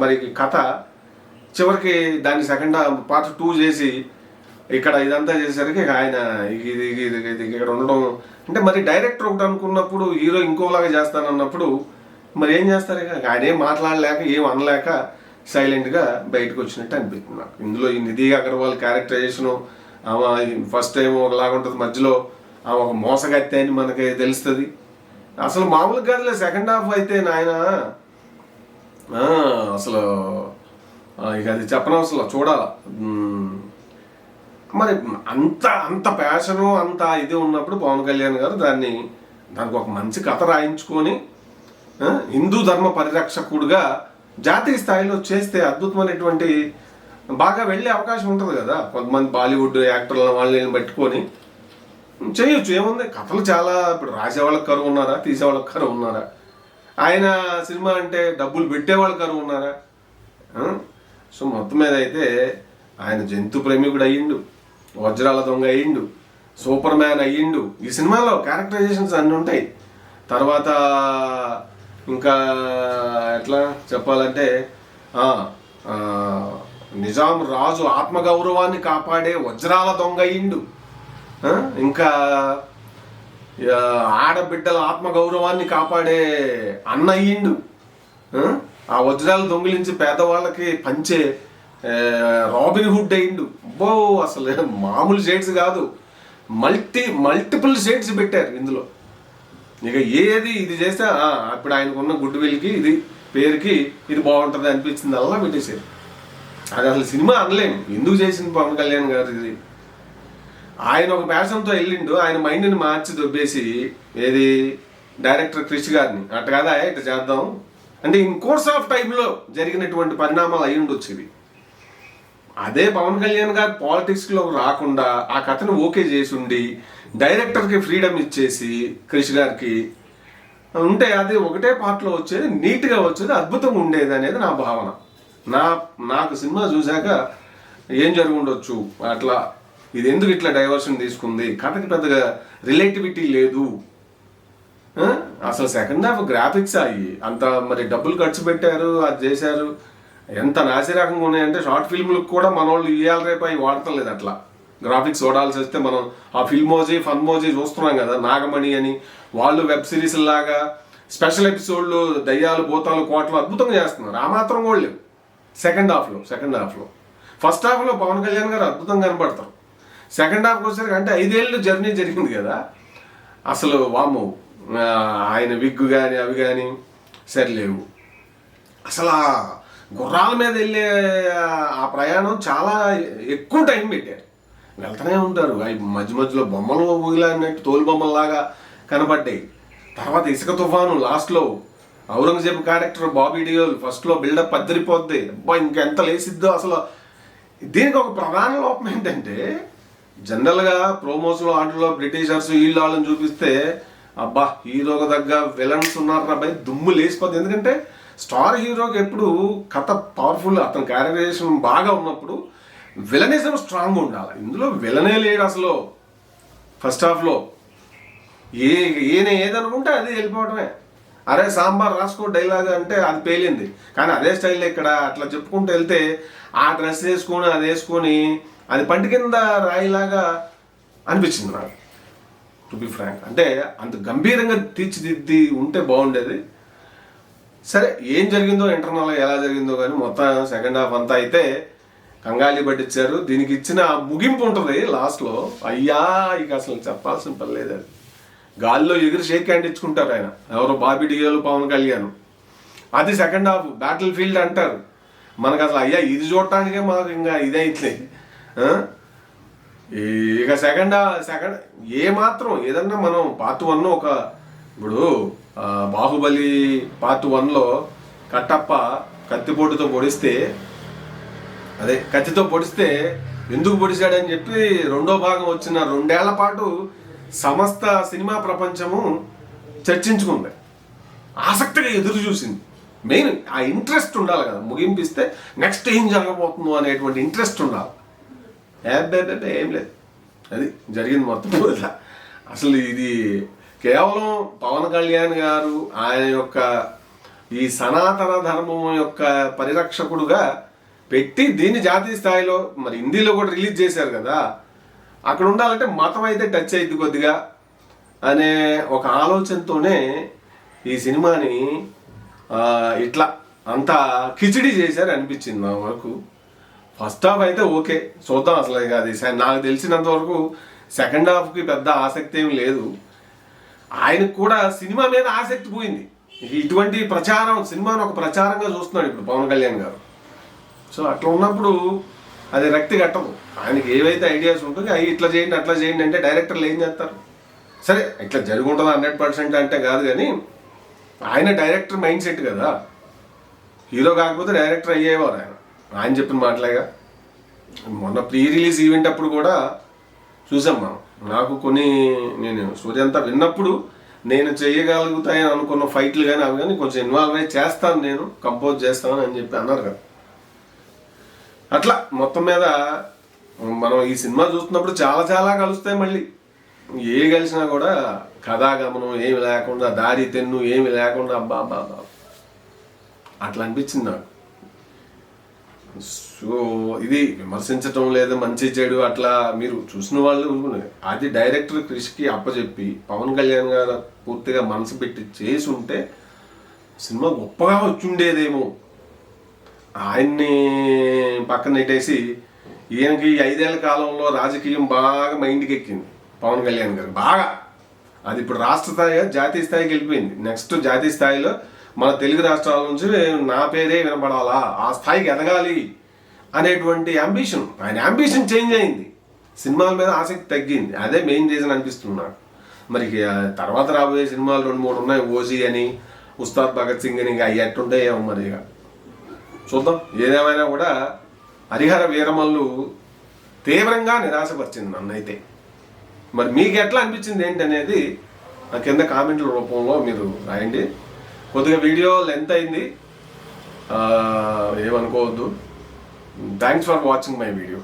మరి కథ చివరికి దాన్ని సెకండ్ పార్ట్ 2 చేసి ఇక్కడ ఇదంతా చేసేసరికి ఆయన ఇది ఇది ఇది ఇక్కడ ఉండడం అంటే మరి డైరెక్టర్ ఒకటి అనుకున్నప్పుడు హీరో ఇంకోలాగా చేస్తానన్నప్పుడు మరి ఏం చేస్తారు? ఇక ఆయన ఏం మాట్లాడలేక ఏం అనలేక సైలెంట్గా బయటకు వచ్చినట్టు అనిపిస్తుంది నాకు. ఇందులో ఈ నిధి అగర్వాల్ క్యారెక్టరైజేషను ఆమె ఫస్ట్ టైం ఒకలాగా ఉంటుంది, మధ్యలో ఆమె ఒక మోసగత్తే అని మనకి తెలుస్తుంది. అసలు మామూలుగా కాదులే సెకండ్ హాఫ్ అయితే నాయన అసలు ఇక అది చెప్పనవసరం చూడాల. మరి అంత ప్యాషను అంత ఇది ఉన్నప్పుడు పవన్ కళ్యాణ్ గారు దానికి ఒక మంచి కథ రాయించుకొని హిందూ ధర్మ పరిరక్షకుడుగా జాతీయ స్థాయిలో చేస్తే అద్భుతమైనటువంటి బాగా వెళ్ళే అవకాశం ఉంటుంది కదా. కొంతమంది బాలీవుడ్ యాక్టర్లను వాళ్ళని పెట్టుకొని చేయొచ్చు, ఏముంది. కథలు చాలా ఇప్పుడు రాసేవాళ్ళకి కరువు ఉన్నారా, తీసేవాళ్ళకి కరువు ఉన్నారా? ఆయన సినిమా అంటే డబ్బులు పెట్టేవాళ్ళకి కరువు ఉన్నారా? సో మొత్తం మీద అయితే ఆయన జంతు ప్రేమికుడు అయ్యిండు, వజ్రాల దొంగ అయ్యిండు, సూపర్ మ్యాన్ అయ్యిండు. ఈ సినిమాలో క్యారెక్టరైజేషన్స్ అన్నీ ఉంటాయి. తర్వాత ఇంకా ఎట్లా చెప్పాలంటే నిజాం రాజు ఆత్మగౌరవాన్ని కాపాడే వజ్రాల దొంగ అయ్యిండు. ఇంకా ఆడబిడ్డల ఆత్మగౌరవాన్ని కాపాడే అన్న అయ్యిండు. ఆ వజ్రాలు దొంగిలించి పేదవాళ్ళకి పంచే రాబిన్ హుడ్ అయ్యిండు. అబ్బో అసలు మామూలు షేడ్స్ కాదు, మల్టిపుల్ షేడ్స్ పెట్టారు ఇందులో. ఇక ఏది ఇది చేస్తే అప్పుడు ఆయనకున్న గుడ్ విల్కి ఇది పేరుకి ఇది బాగుంటుంది అనిపించింది అలా పెట్టేశారు. అది అసలు సినిమా అనలేము ఎందుకు చేసింది పవన్ కళ్యాణ్ గారు. ఇది ఆయన ఒక ప్యాషన్తో వెళ్ళిండు, ఆయన మైండ్ని మార్చి దొబ్బేసి ఏది డైరెక్టర్ క్రిష్ గారిని అట్ట కదా ఇట్లా చేద్దాం అంటే ఇన్ కోర్స్ ఆఫ్ టైంలో జరిగినటువంటి పరిణామాలు అయి ఉండొచ్చు ఇవి. అదే పవన్ కళ్యాణ్ గారు పాలిటిక్స్లో రాకుండా ఆ కథను ఓకే చేసి ఉండి డైరెక్టర్కి ఫ్రీడమ్ ఇచ్చేసి క్రిష్ గారికి ఉంటే అది ఒకటే పార్ట్లో వచ్చేది, నీట్గా వచ్చేది, అద్భుతంగా ఉండేది అనేది నా భావన. నాకు సినిమా చూశాక ఏం జరిగి ఉండొచ్చు అట్లా, ఇది ఎందుకు ఇట్లా డైవర్షన్ తీసుకుంది, కథకి పెద్దగా రిలేటివిటీ లేదు. అసలు సెకండ్ హాఫ్ గ్రాఫిక్స్ అయ్యి అంత మరి డబ్బులు ఖర్చు పెట్టారు, అది చేశారు, ఎంత నాసిరకంగా ఉన్నాయంటే షార్ట్ ఫిల్మ్లకు కూడా మన వాళ్ళు ఇవాళ రేపు అవి వాడతలేదు. అట్లా గ్రాఫిక్స్ చూడాల్సి వస్తే మనం ఆ ఫిల్మోజీ ఫన్మోజీ చూస్తున్నాం కదా, నాగమణి అని వాళ్ళు వెబ్ సిరీస్ లాగా స్పెషల్ ఎపిసోడ్లు దయ్యాలు భూతాలు కోటలు అద్భుతంగా చేస్తున్నారు. ఆ మాత్రం కూడా లేవు సెకండ్ హాఫ్లో. ఫస్ట్ హాఫ్లో పవన్ కళ్యాణ్ గారు అద్భుతంగా కనపడతారు. సెకండ్ హాఫ్కి వచ్చేసరికి అంటే 5 ఏళ్ళు జర్నీ జరిగింది కదా, అసలు వాము ఆయన విగ్గు కానీ అవి కానీ సరిలేవు. అసలు ఆ గుర్రాల మీద వెళ్ళే ఆ ప్రయాణం చాలా ఎక్కువ టైం పెట్టారు, వెళ్తూనే ఉంటారు. అవి మధ్యలో బొమ్మలు ఊగిలాడినట్టు తోలు బొమ్మల్లాగా కనపడ్డాయి. తర్వాత ఇసుక తుఫాను లాస్ట్లో ఔరంగజేబు క్యారెక్టర్ బాబీ డియోల్ ఫస్ట్లో బిల్డప్ అద్దరిపోద్ది. అబ్బా ఇంకెంత లేసిద్దో అసలు. దీనికి ఒక ప్రధాన లోపం ఏంటంటే జనరల్గా ప్రోమోస్లో ఆటలో బ్రిటిషర్స్ వీళ్ళు వాళ్ళని చూపిస్తే అబ్బా హీరోకి దగ్గర విలన్స్ ఉన్నారా భయ్ దుమ్ము లేసిపోద్ది. ఎందుకంటే స్టార్ హీరోకి ఎప్పుడు కథ పవర్ఫుల్, అతని క్యారెక్టరైజేషన్ బాగా ఉన్నప్పుడు విలనిజం స్ట్రాంగ్ ఉండాలి. ఇందులో విలనే లేడు అసలు. ఫస్ట్ హాఫ్లో ఈయన ఏదనుకుంటే అది వెళ్ళిపోవడమే. అరే సాంబార్ రాసుకో డైలాగ్ అంటే అది పేలింది. కానీ అదే స్టైల్లో ఇక్కడ అట్లా చెప్పుకుంటూ వెళ్తే ఆ డ్రెస్ వేసుకొని అది వేసుకొని అది పంటి కింద రాయిలాగా అనిపించింది నాకు, టు బి ఫ్రాంక్. అంటే అంత గంభీరంగా తీర్చిదిద్ది ఉంటే బాగుండేది. సరే ఏం జరిగిందో ఇంటర్నల్గా ఎలా జరిగిందో కానీ మొత్తం సెకండ్ హాఫ్ అంతా అయితే కంగాలి పట్టించారు. దీనికి ఇచ్చిన ముగింపు ఉంటుంది లాస్ట్లో, అయ్యా ఇక అసలు చెప్పాల్సిన పని లేదు. అది గాల్లో ఎగిరి షేక్ హ్యాండ్ ఇచ్చుకుంటారు ఆయన ఎవరో బాబీ డియోల్ పవన్ కళ్యాణ్. అది సెకండ్ హాఫ్ బ్యాటిల్ ఫీల్డ్ అంటారు. మనకు అసలు అయ్యా ఇది చూడటానికే మాకు ఇంకా ఇదైతే ఇక సెకండ్ ఏమాత్రం ఏదన్నా మనం పార్ట్ 1 ఒక ఇప్పుడు బాహుబలి పార్ట్ 1లో కట్టప్ప కత్తితో పొడిస్తే ఎందుకు పొడిచాడని చెప్పి రెండో భాగం వచ్చిన 2 ఏళ్ల పాటు సమస్త సినిమా ప్రపంచము చర్చించుకుంది, ఆసక్తిగా ఎదురు చూసింది. మెయిన్ ఆ ఇంట్రెస్ట్ ఉండాలి కదా, ముగింపిస్తే నెక్స్ట్ ఏం జరగబోతుందో అనేటువంటి ఇంట్రెస్ట్ ఉండాలి. ఏం లేదు, అది జరిగింది మొత్తం. అసలు ఇది కేవలం పవన్ కళ్యాణ్ గారు ఆయన యొక్క ఈ సనాతన ధర్మం యొక్క పరిరక్షకుడుగా పెట్టి దీన్ని జాతీయ స్థాయిలో మరి హిందీలో కూడా రిలీజ్ చేశారు కదా, అక్కడ ఉండాలంటే మతం అయితే టచ్ అయింది కొద్దిగా అనే ఒక ఆలోచనతోనే ఈ సినిమాని ఇట్లా అంతా కిచిడి చేశారు అనిపించింది నా వరకు. ఫస్ట్ హాఫ్ అయితే ఓకే, చూద్దాం. అసలు అది నాకు తెలిసినంత వరకు సెకండ్ హాఫ్కి పెద్ద ఆసక్తి ఏమి లేదు. ఆయనకు కూడా సినిమా మీద ఆసక్తి పోయింది. ఇటువంటి ప్రచారం, సినిమాను ఒక ప్రచారంగా చూస్తున్నాడు ఇప్పుడు పవన్ కళ్యాణ్ గారు. సో అట్లా ఉన్నప్పుడు అది రక్తి కట్టదు. ఆయనకి ఏవైతే ఐడియాస్ ఉంటుందో అవి ఇట్లా చేయండి అట్లా చేయండి అంటే డైరెక్టర్లు ఏం చేస్తారు? సరే ఇట్లా జరుగుంటుంది 100% అంటే కాదు, కానీ ఆయన డైరెక్టర్ మైండ్ సెట్ కదా. హీరో కాకపోతే డైరెక్టర్ అయ్యేవారు ఆయన చెప్పిన మాటలేగా. మొన్న ప్రీ రిలీజ్ ఈవెంట్ అప్పుడు కూడా చూసాం మనం. నాకు నేను సూర్యంతా విన్నప్పుడు నేను చేయగలుగుతాయని అనుకున్న ఫైట్లు కానీ అవి కానీ కొంచెం ఇన్వాల్వ్ అయ్యి చేస్తాను, నేను కంపోజ్ చేస్తాను అని చెప్పి అన్నారు కదా. అట్లా మొత్తం మీద మనం ఈ సినిమా చూస్తున్నప్పుడు చాలా చాలా కలుస్తాయి. మళ్ళీ ఏ కలిసినా కూడా కథాగమనం ఏమి లేకుండా, దారి తెన్ను ఏమి లేకుండా అబ్బా అబ్బా అబ్బా అట్లా అనిపించింది నాకు. సో ఇది విమర్శించటం లేదా మంచి చెడు అట్లా మీరు చూసిన వాళ్ళు అది డైరెక్టర్ క్రిష్కి అప్పచెప్పి పవన్ కళ్యాణ్ గారు పూర్తిగా మనసు పెట్టి చేసి ఉంటే సినిమా గొప్పగా వచ్చుండేదేమో. ఆయన్ని పక్కన నెట్టేసి ఈయనకి 5 ఏళ్ల కాలంలో రాజకీయం బాగా మైండ్కి ఎక్కింది పవన్ కళ్యాణ్ గారు బాగా. అది ఇప్పుడు రాష్ట్ర స్థాయిగా జాతీయ స్థాయికి వెళ్ళిపోయింది. నెక్స్ట్ జాతీయ స్థాయిలో మన తెలుగు రాష్ట్రాల నుంచి నా పేరే వినపడాలా, ఆ స్థాయికి ఎదగాలి అనేటువంటి అంబిషన్, ఆయన అంబిషన్ చేంజ్ అయింది. సినిమాల మీద ఆసక్తి తగ్గింది. అదే మెయిన్ రీజన్ అనిపిస్తుంది నాకు. మరి తర్వాత రాబోయే సినిమాలు 2-3 ఉన్నాయి. ఓజీ అని, ఉస్తాద్ భగత్ సింగ్ అని, అవి ఎట్టుంటాయేమో మరి. ఇక చూద్దాం. ఏదేమైనా కూడా హరిహర వీరమల్లు తీవ్రంగా నిరాశపరిచింది నన్నైతే. మరి మీకు ఎట్లా అనిపించింది ఏంటనేది నా కింద కామెంట్ల రూపంలో మీరు రాయండి. కొద్దిగా వీడియో లెంత్ అయింది, ఏమనుకోవద్దు. Thanks for watching my video.